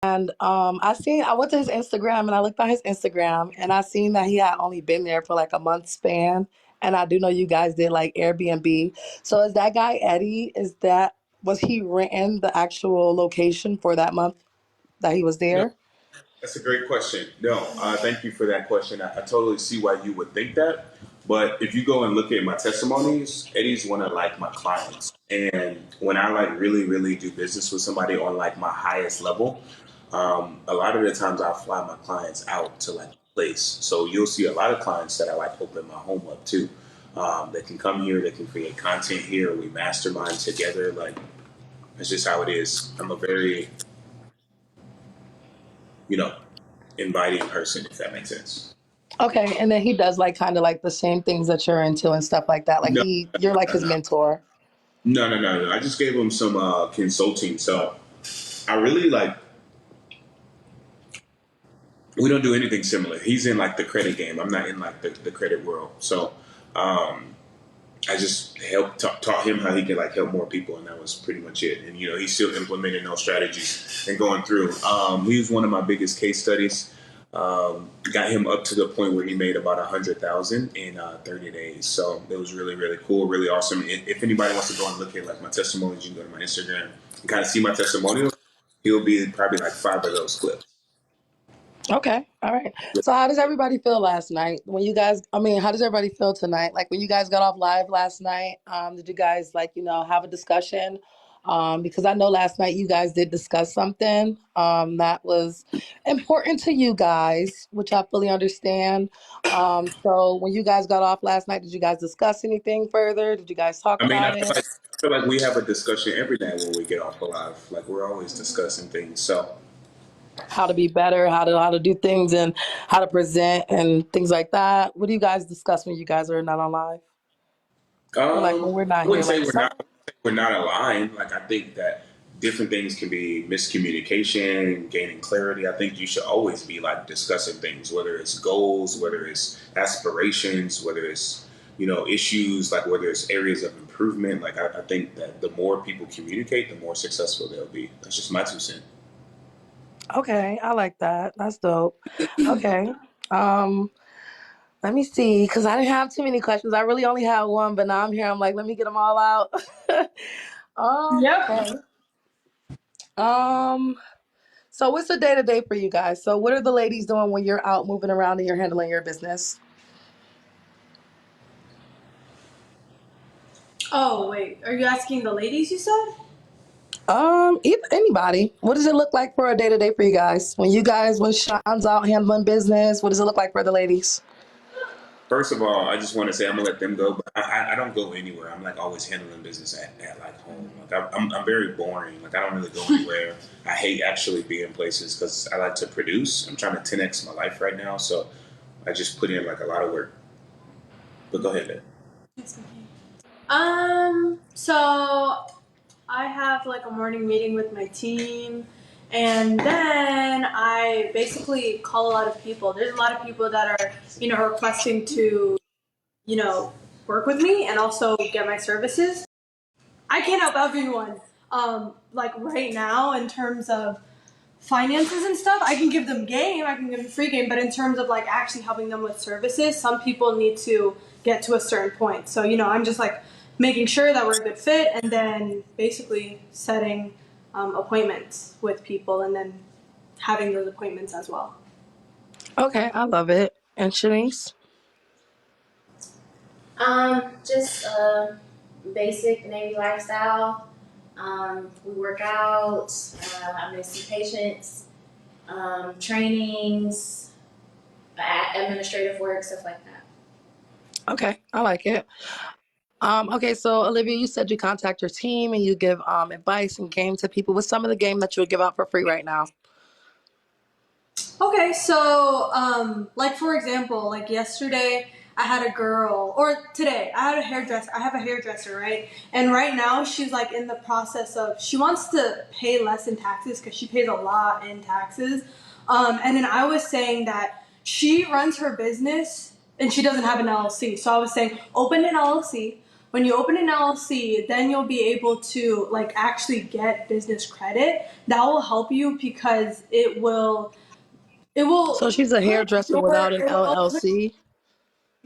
And I went to his Instagram and I looked on his Instagram and I seen that he had only been there for like a month span. And I do know you guys did like Airbnb. So is that guy Eddie? Was he renting the actual location for that month that he was No, there? that's a great question. No, thank you for that question. I totally see why you would think that. But if you go and look at my testimonies, Eddie's one of like my clients. And when I like really, really do business with somebody on like my highest level, a lot of the times I fly my clients out to like a place. So you'll see a lot of clients that I like open my home up to. They can come here, they can create content here. We mastermind together. Like that's just how it is. I'm a very, you know, inviting person, if that makes sense. Okay, and then he does like kind of like the same things that you're into and stuff like that. Like No, you're like no, his no, mentor. no. I just gave him some consulting. So I really like. We don't do anything similar. He's in like the credit game. I'm not in like the credit world. So um, I just taught him how he could like help more people, and that was pretty much it. And he's still implementing those strategies and going through. He was one of my biggest case studies. Got him up to the point where he made about 100,000 in 30 days. So it was really, really cool, really awesome. If anybody wants to go and look at like my testimonies, you can go to my Instagram and kind of see my testimonials. He'll be probably like 5 of those clips. Okay. All right. So how does everybody feel last night? How does everybody feel tonight? Like when you guys got off live last night, did you guys like, have a discussion? Because I know last night you guys did discuss something that was important to you guys, which I fully understand. So when you guys got off last night, did you guys discuss anything further? Did you guys talk I mean, about it? I feel like we have a discussion every night when we get off alive. Like we're always discussing things. So How to be better, how to do things and how to present and things like that. What do you guys discuss when you guys are not on live? Or like when we're I not here? wouldn't say Like we're not aligned. Like I think that different things can be miscommunication, gaining clarity. I think you should always be like discussing things, whether it's goals, whether it's aspirations, whether it's issues, like whether it's areas of improvement. Like I think that the more people communicate, the more successful they'll be. That's just my 2 cents. okay, I like that. That's dope. Okay. Um, Let me see, because I didn't have too many questions. I really only had one, but now I'm here. I'm like, let me get them all out. Yep. Okay. Um, so what's the day to day for you guys? So what are the ladies doing when you're out moving around and you're handling your business? Oh, wait. Are you asking the ladies you said? Anybody. What does it look like for a day to day for you guys? When Sean's out handling business, what does it look like for the ladies? First of all, I just want to say I'm gonna let them go, but I don't go anywhere. I'm like always handling business at like home. Like I'm very boring. Like I don't really go anywhere. I hate actually being places because I like to produce. I'm trying to 10x my life right now, so I just put in like a lot of work. But go ahead, man. Yes, okay. So I have like a morning meeting with my team, and then I basically call a lot of people. There's a lot of people that are, requesting to, you know, work with me and also get my services. I can't help everyone. Like right now, in terms of finances and stuff, I can give them game, I can give them free game, but in terms of like actually helping them with services, some people need to get to a certain point. So, I'm just like making sure that we're a good fit and then basically setting appointments with people and then having those appointments as well. Okay, I love it. And Shanice? Just basic Navy lifestyle. We work out. I make some patients, trainings, administrative work, stuff like that. Okay, I like it. Okay, so Olivia, you said you contact your team and you give advice and game to people. What's some of the game that you would give out for free right now? Okay, so like for example, like yesterday I had a girl, or today I had a hairdresser. I have a hairdresser, right? And right now she's like in the process of she wants to pay less in taxes because she pays a lot in taxes. And then I was saying that she runs her business and she doesn't have an LLC. So I was saying open an LLC, When you open an LLC, then you'll be able to like actually get business credit. That will help you because it So will she's a put hairdresser your without an it'll put, LLC.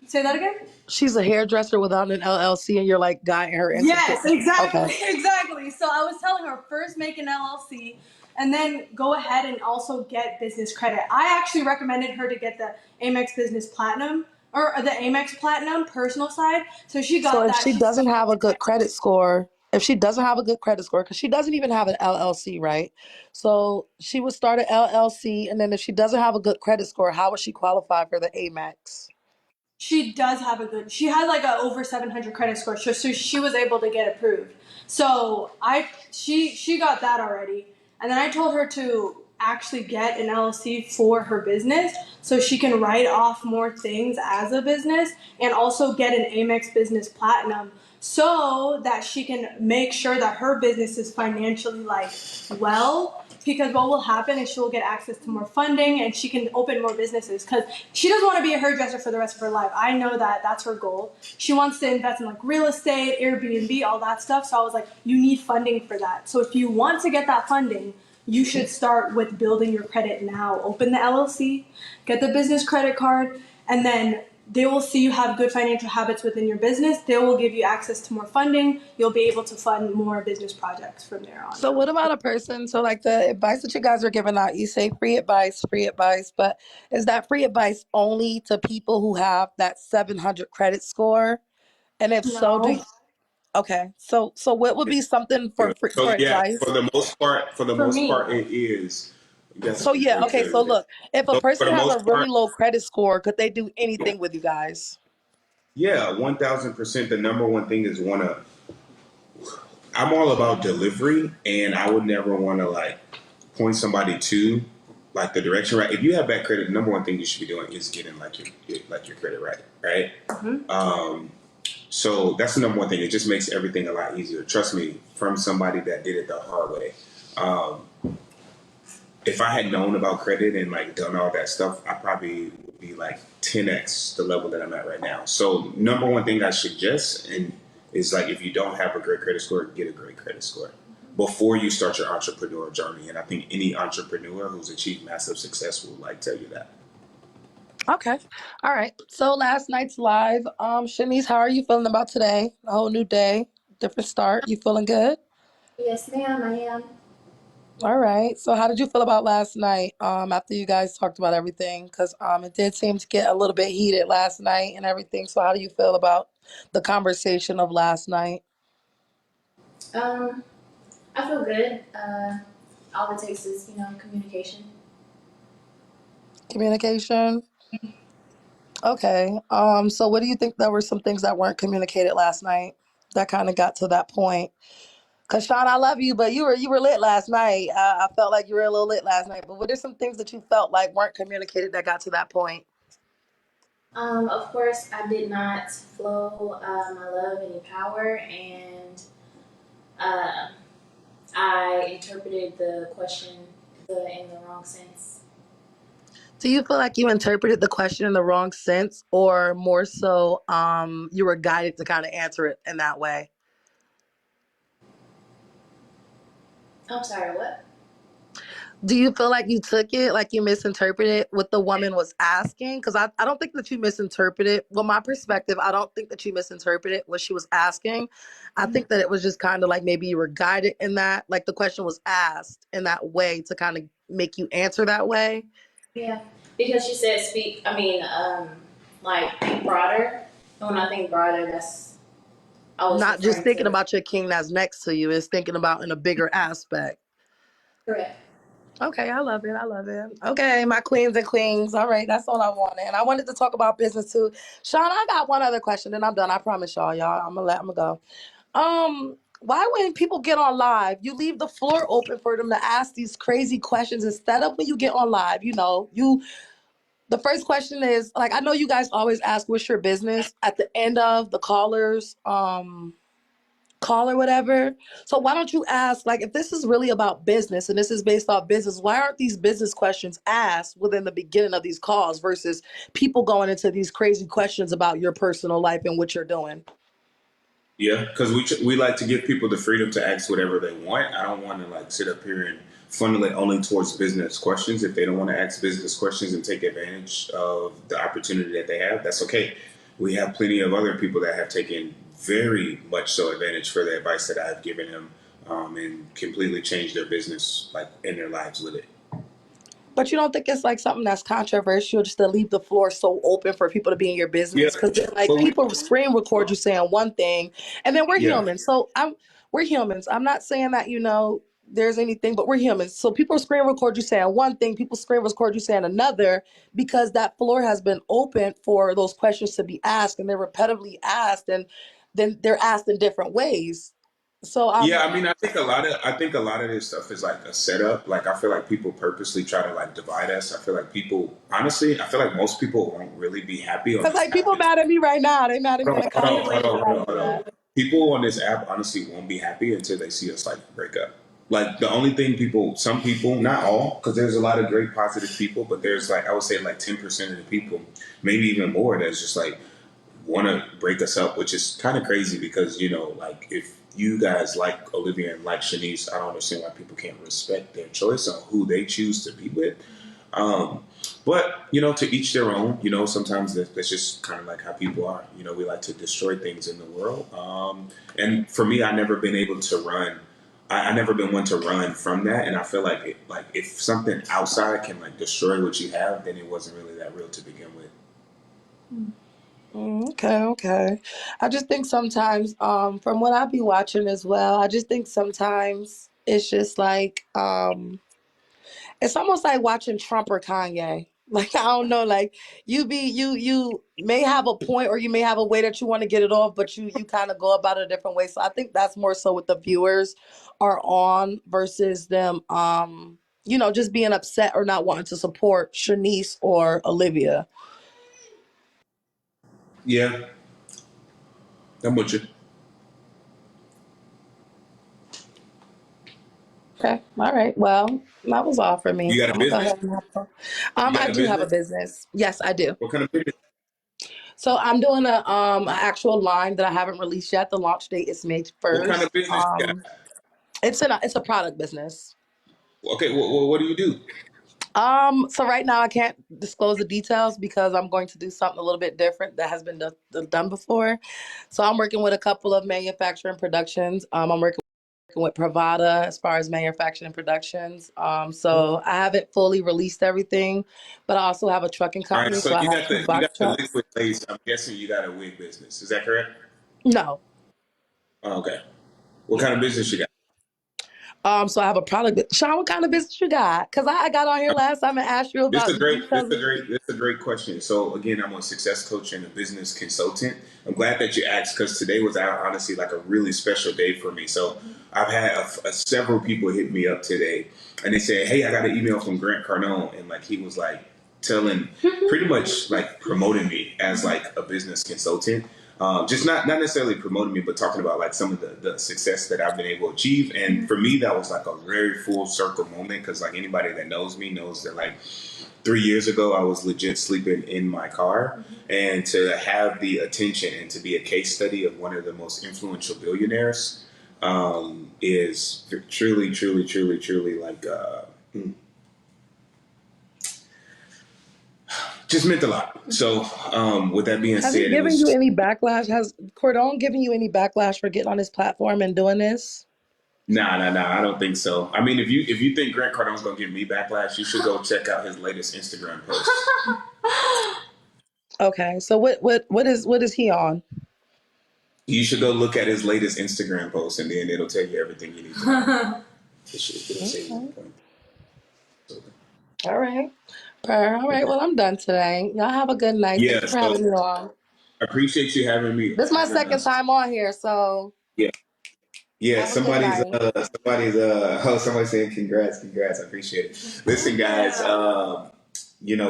say that again. She's a hairdresser without an LLC, and you're like guiding her into Yes, getting. Okay. exactly, exactly. So I was telling her first make an LLC and then go ahead and also get business credit. I actually recommended her to get the Amex Business Platinum or the Amex Platinum personal side. So she So got if that. she She doesn't started have a with good that. credit score, if she doesn't have a good credit score, because she doesn't even have an LLC, right? So she would start an LLC, and then if she doesn't have a good credit score, how would she qualify for the Amex? She does have a good. She had like a over 700 credit score, so she was able to get approved. So she got that already, and then I told her to actually get an LLC for her business so she can write off more things as a business and also get an Amex Business Platinum so that she can make sure that her business is financially like well, because what will happen is she will get access to more funding and she can open more businesses because she doesn't want to be a hairdresser for the rest of her life. I know that that's her goal. She wants to invest in like real estate, Airbnb, all that stuff. So I was like, you need funding for that. So if you want to get that funding, you should start with building your credit now. Open the LLC, get the business credit card, and then they will see you have good financial habits within your business. They will give you access to more funding. You'll be able to fund more business projects from there on. So what about a person? So like the advice that you guys are giving out, you say free advice, but is that free advice only to people who have that 700 credit score? And if so, do No, you, okay. So what would be something Yeah. So for yeah, advice? for the for most me. part, it is. You got to So speak yeah, very okay. clearly So there. look, if a So for person the has a most really part, low credit score, could they do anything with you guys? yeah, 1,000%. The number one thing is want to. I'm all about delivery, and I would never want to like point somebody to like the direction right. If you have bad credit, the number one thing you should be doing is getting like your credit right, right? Mm-hmm. So that's the number one thing. It just makes everything a lot easier. Trust me, from somebody that did it the hard way. Um, if I had known about credit and like done all that stuff, I probably would be like 10x the level that I'm at right now. So number one thing I suggest and is like if you don't have a great credit score, get a great credit score before you start your entrepreneur journey. And I think any entrepreneur who's achieved massive success will like tell you that. Okay. All right. So last night's live. Shanice, how are you feeling about today? A whole new day, different start. You feeling good? Yes, ma'am, I am. All right. So how did you feel about last night? After you guys talked about everything, because it did seem to get a little bit heated last night and everything. So how do you feel about the conversation of last night? Um, I feel good. All it takes is, communication. Communication. Okay. So what do you think there were some things that weren't communicated last night that kind of got to that point? Cause Sean, I love you, but you were lit last night. I felt like you were a little lit last night. But what are some things that you felt like weren't communicated that got to that point? Of course, I did not flow my love any power, and uh, I interpreted the question in the wrong sense. Do you feel like you interpreted the question in the wrong sense, or more so, you were guided to kind of answer it in that way? I'm sorry, what? Do you feel like you took it, like you misinterpreted what the woman was asking? Because I don't think that you misinterpreted. Well, my perspective, I don't think that you misinterpreted what she was asking. I think that it was just kind of like maybe you were guided in that, like the question was asked in that way to kind of make you answer that way. Yeah, because she said speak. I mean, like think broader. And when I think broader, I was Not just referring thinking to about your king that's next to you, is thinking about in a bigger aspect. correct. Okay, I love it. I love it. Okay, my queens and queens. All right, that's all I wanted. And I wanted to talk about business too. Sean, I got one other question, and I'm done. I promise y'all. I'm gonna go. Why when people get on live, you leave the floor open for them to ask these crazy questions instead of when you get on live? The first question is like I know you guys always ask what's your business at the end of the callers call or whatever. So why don't you ask, like, if this is really about business and this is based off business, why aren't these business questions asked within the beginning of these calls versus people going into these crazy questions about your personal life and what you're doing? Yeah, because we like to give people the freedom to ask whatever they want. I don't want to like sit up here and funnel it only towards business questions. If they don't want to ask business questions and take advantage of the opportunity that they have, that's okay. We have plenty of other people that have taken very much so advantage for the advice that I've given them, and completely changed their business like in their lives with it. But you don't think it's like something that's controversial just to leave the floor so open for people to be in your Yeah, business? Because like but we people screen record you saying one thing, and then we're yeah. humans. We're humans. I'm not saying that there's anything, but we're humans. So people screen record you saying one thing, people screen record you saying another, because that floor has been open for those questions to be asked, and they're repetitively asked, and then they're asked in different ways. So Yeah, I mean, I think a lot of this stuff is like a setup. Like, I feel like people purposely try to like divide us. I feel like people, honestly, I feel like most people won't really be happy on because this like app. people mad at me right now. They mad at me in the Hold on, comments. hold on, hold on, hold Yeah. on. People on this app honestly won't be happy until they see us like break up. Like the only thing some people, not all, because there's a lot of great positive people, but there's like I would say like 10% of the people, maybe even more, that's just like want to break us up, which is kind of crazy because like if you guys like Olivia and like Shanice, I don't understand why people can't respect their choice on who they choose to be with. Um, but to each their own. Sometimes that's just kind of like how people are. We like to destroy things in the world. And for me, I never been able to run. I never been one to run from that, and I feel like like if something outside can like destroy what you have, then it wasn't really that real to begin with. Okay, okay. I just think sometimes, from what I be watching as well, I just think sometimes it's just like, it's almost like watching Trump or Kanye. Like I don't know, like you may have a point or you may have a way that you want to get it off, but you kind of go about it a different way. So I think that's more so what the viewers are on versus them, just being upset or not wanting to support Shanice or Olivia. Yeah, I'm with you. Okay. All right. Well, that was all for me. You got a I'm gonna go business? ahead and have fun. You I got a do have a business? business. Yes, I do. What kind of business? So I'm doing a actual line that I haven't released yet. The launch date is May What kind of 1st. business you got? It's a product business. Okay, what do you do? So right now I can't disclose the details because I'm going to do something a little bit different that has been done before. So I'm working with a couple of manufacturing productions. I'm working with Pravada as far as manufacturing productions. So I haven't fully released everything, but I also have a trucking All right, company, so so I you have got two the box trucks. liquid lace. I'm guessing you got a wig business. Is that correct? No. Oh, okay. What kind of business you got? So I have a product. Sean, what kind of business you got? Because I got on here last time and asked you This is about a the great, this details. is a great, this is a great question. So again, I'm a success coach and a business consultant. I'm glad that you asked because today was honestly like a really special day for me. So I've had several people hit me up today, and they said, "Hey, I got an email from Grant Cardone," and like he was like telling, pretty much like promoting me as like a business consultant. Just not necessarily promoting me, but talking about like some of the success that I've been able to achieve. And for me, that was like a very full circle moment because like anybody that knows me knows that like 3 years ago, I was legit sleeping in my car. And to have the attention and to be a case study of one of the most influential billionaires is truly, truly, truly, truly like just meant a lot. So, with that being Has he said, it given you was any backlash? Has Cordone given you any backlash for getting on his platform and doing this? nah. I don't think so. I mean, if you think Grant Cardone's gonna give me backlash, you should go check out his latest Instagram post. Okay, so what is he on? You should go look at his latest Instagram post, and then it'll tell you everything you need to know. It'll say Okay. 1 point. All right. All right. Well, I'm done today. Y'all have a good night. Thank Yeah, you for so having me on. I appreciate you having me, This is my having second us. time on here, so Yeah, yeah. have a good night. Somebody's saying congrats. I appreciate it. Listen, guys.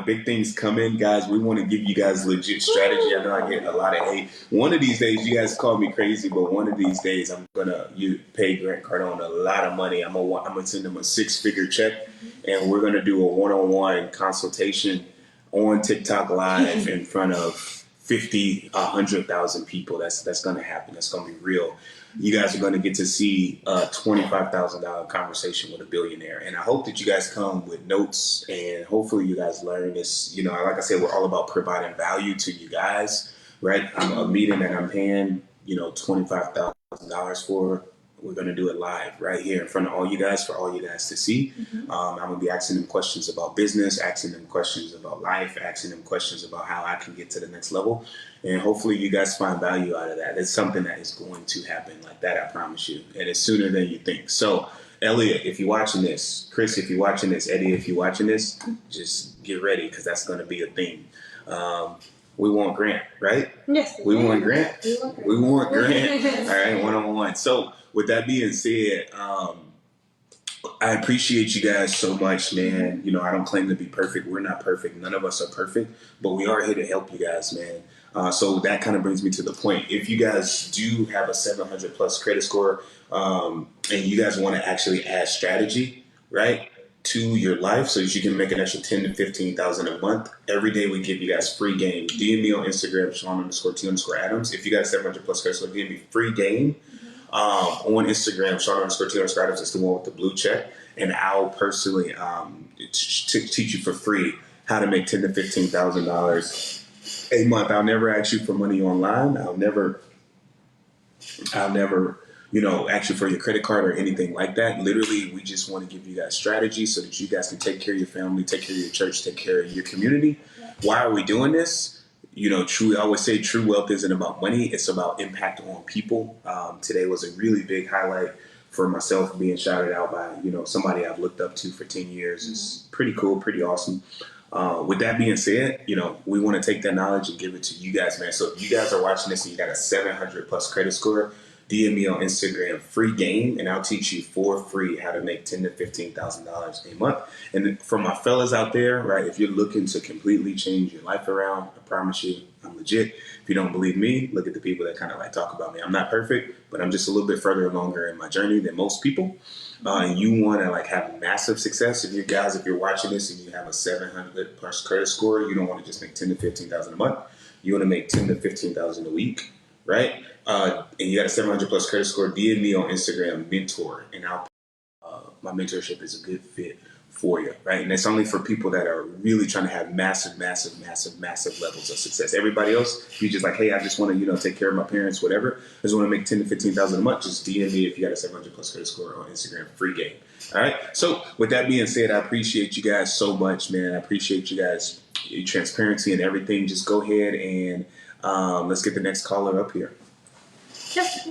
Big things coming, guys. We want to give you guys legit strategy. I know I get a lot of hate. One of these days, you guys call me crazy, but one of these days, I'm gonna pay Grant Cardone a lot of money. I'm gonna send him a 6-figure check, and we're gonna do a one-on-one consultation on TikTok Live in front of 50, 100,000 people. That's going to happen. That's going to be real. You guys are going to get to see a $25,000 conversation with a billionaire. And I hope that you guys come with notes, and hopefully you guys learn this. You know, like I said, we're all about providing value to you guys, right? I'm a meeting that I'm paying, you know, $25,000 for. We're going to do it live right here in front of all you guys for all you guys to see. I'm going to be asking them questions about business, asking them questions about life, asking them questions about how I can get to the next level. And hopefully you guys find value out of that. It's something that is going to happen like that, I promise you. And it's sooner than you think. So, Elliot, if you're watching this, Chris, if you're watching this, Eddie, if you're watching this, just get ready because that's going to be a thing. We want Grant, right? Yes. We want Grant. We want Grant. All right, one-on-one. So, with that being said, I appreciate you guys so much, man. You know, I don't claim to be perfect. We're not perfect. None of us are perfect, but we are here to help you guys, man. So that kind of brings me to the point. If you guys do have a 700 plus credit score, and you guys want to actually add strategy, right, to your life so that you can make an extra 10 to 15,000 a month, every day we give you guys free game. DM me on Instagram, Shan_T_Adams. If you got 700 plus credit score, give me free game. On Instagram, Shan_T_Adams. That's the one with the blue check. And I'll personally teach you for free how to make $10,000 to $15,000 a month. I'll never ask you for money online. I'll never, you know, ask you for your credit card or anything like that. Literally, we just want to give you guys strategy so that you guys can take care of your family, take care of your church, take care of your community. Why are we doing this? You know, I always say true wealth isn't about money. It's about impact on people. Today was a really big highlight for myself, being shouted out by, you know, somebody I've looked up to for 10 years. It's pretty cool, pretty awesome. With that being said, you know, we want to take that knowledge and give it to you guys, man. So if you guys are watching this and you got a 700 plus credit score, DM me on Instagram, free game, and I'll teach you for free how to make $10,000 to $15,000 a month. And for my fellas out there, right, if you're looking to completely change your life around, I promise you, I'm legit. If you don't believe me, look at the people that kind of like talk about me. I'm not perfect, but I'm just a little bit further along in my journey than most people. And you want to like have massive success. If you're watching this and you have a 700 plus credit score, you don't want to just make 10,000 to 15,000 a month. You want to make 10,000 to 15,000 a week, right? And you got a 700 plus credit score, DM me on Instagram, mentor, and my mentorship is a good fit for you, right? And it's only for people that are really trying to have massive levels of success. Everybody else, if you're just like, hey, I just want to, you know, take care of my parents, whatever. I just want to make 10,000 to 15,000 a month. Just DM me if you got a 700 plus credit score on Instagram, free game. All right. So with that being said, I appreciate you guys so much, man. I appreciate you guys, your transparency and everything. Just go ahead and let's get the next caller up here. Yes.